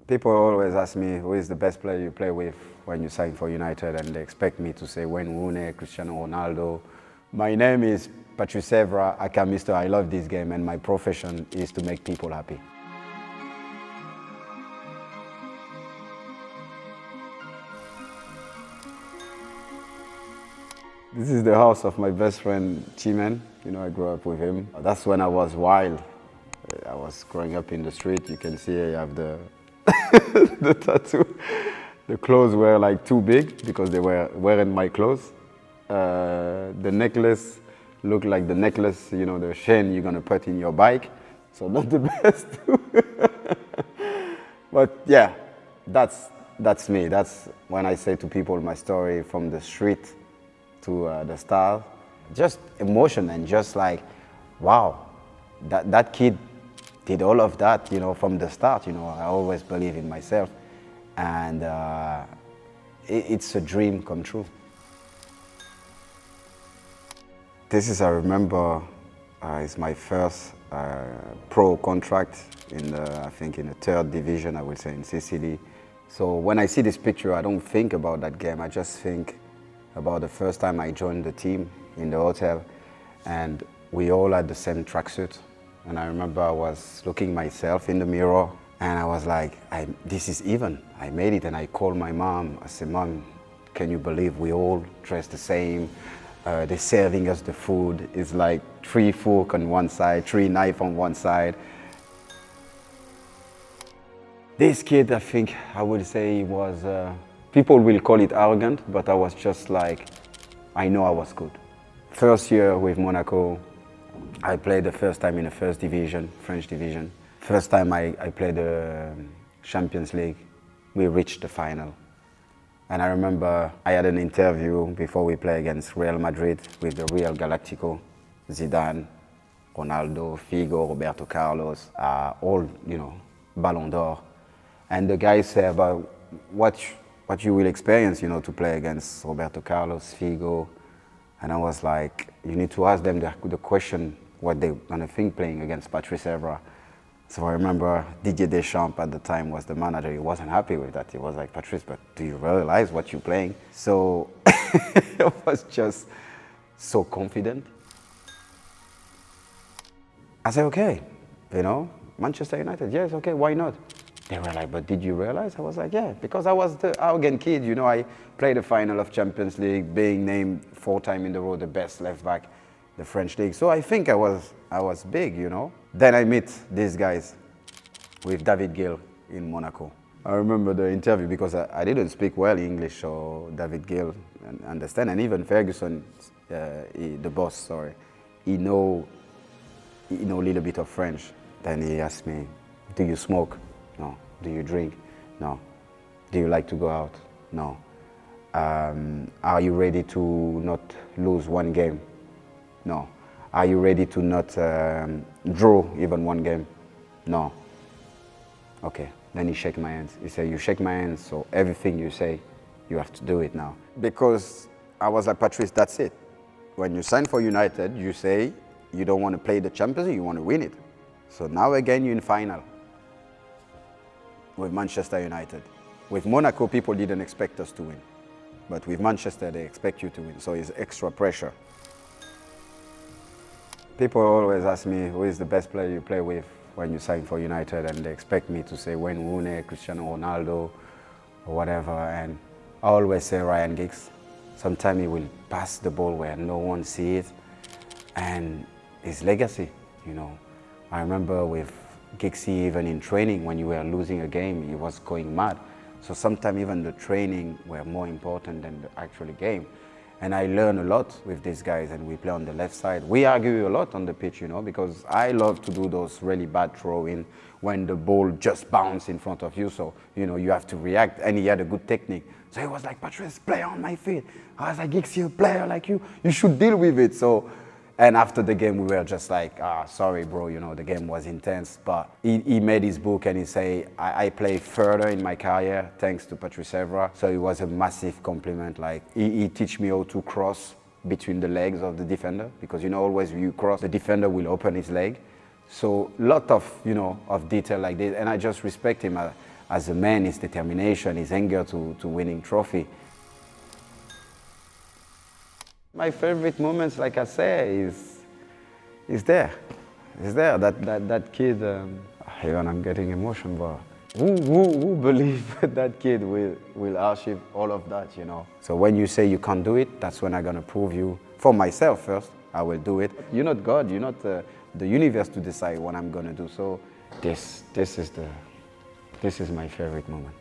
People always ask me who is the best player you play with when you sign for United, and they expect me to say Wayne Rooney, Cristiano Ronaldo. My name is Patrice Evra, aka Mr. I love this game, and my profession is to make people happy. This is the house of my best friend, Chimen. You know, I grew up with him. That's when I was wild. I was growing up in the street. You can see I have the, the tattoo. The clothes were like too big because they were wearing my clothes. The necklace looked like the necklace, you know, the chain you're gonna put in your bike. So not the best. But yeah, that's me. That's when I say to people my story from the street to the stars. Just emotion and just like, wow, that kid did all of that, you know, from the start. You know, I always believe in myself, and it's a dream come true. This is, I remember, it's my first pro contract in the, I think in the third division, I would say, in Sicily. So when I see this picture, I don't think about that game. I just think about the first time I joined the team in the hotel, and we all had the same tracksuit. And I remember I was looking myself in the mirror, and I was like, this is even. I made it, and I called my mom. I said, Mom, can you believe we all dress the same? They're serving us the food. It's like 3 forks on one side, 3 knives on one side. This kid, I think I would say he was, people will call it arrogant, but I was just like, I know I was good. First year with Monaco, I played the first time in the first division, French division. First time I played the Champions League, we reached the final. And I remember I had an interview before we play against Real Madrid with the Real Galactico, Zidane, Ronaldo, Figo, Roberto Carlos, all, you know, Ballon d'Or. And the guy said about what you will experience, you know, to play against Roberto Carlos, Figo. And I was like, you need to ask them the question, what they're gonna think playing against Patrice Evra. So I remember Didier Deschamps at the time was the manager. He wasn't happy with that. He was like, Patrice, but do you realize what you're playing? So I was just so confident. I said, okay, you know, Manchester United, yes, okay, why not? They were like, but did you realize? I was like, yeah, because I was the arrogant kid. You know, I played the final of Champions League, being named 4 times in a row the best left back, the French league. So I think I was big, you know. Then I meet these guys with David Gill in Monaco. I remember the interview because I didn't speak well English, so David Gill understand, and even Ferguson, the boss, sorry, he know a little bit of French. Then he asked me, do you smoke? No. Do you drink? No. Do you like to go out? No. Are you ready to not lose one game? No. Are you ready to not draw even one game? No. Okay. Then he shake my hands. He said, you shake my hands, so everything you say, you have to do it now. Because I was like, Patrice, that's it. When you sign for United, you say you don't want to play the Champions League, you want to win it. So now again, you're in final with Manchester United. With Monaco, people didn't expect us to win. But with Manchester, they expect you to win, so it's extra pressure. People always ask me who is the best player you play with when you sign for United, and they expect me to say Wayne Rooney, Cristiano Ronaldo, or whatever, and I always say Ryan Giggs. Sometimes he will pass the ball where no one sees it, and his legacy, you know. I remember with Giggsy, even in training, when you were losing a game, he was going mad. So sometimes even the training were more important than the actual game. And I learn a lot with these guys, and we play on the left side. We argue a lot on the pitch, you know, because I love to do those really bad throw-in when the ball just bounces in front of you. So, you know, you have to react, and he had a good technique. So he was like, Patrice, play on my feet. I was like, Giggsy, a player like you should deal with it. So. And after the game, we were just like, sorry, bro, you know, the game was intense. But he made his book and he say, I play further in my career thanks to Patrice Evra. So it was a massive compliment. Like, he teach me how to cross between the legs of the defender, because, you know, always when you cross, the defender will open his leg. So lot of, you know, of detail like this. And I just respect him as a man, his determination, his anger to winning trophy. My favorite moments, like I say, is there. Is there. That kid, even I'm getting emotional, but who believe that kid will achieve all of that, you know? So when you say you can't do it, that's when I'm gonna prove you, for myself first, I will do it. You're not God, you're not the universe to decide what I'm gonna do. So this is my favorite moment.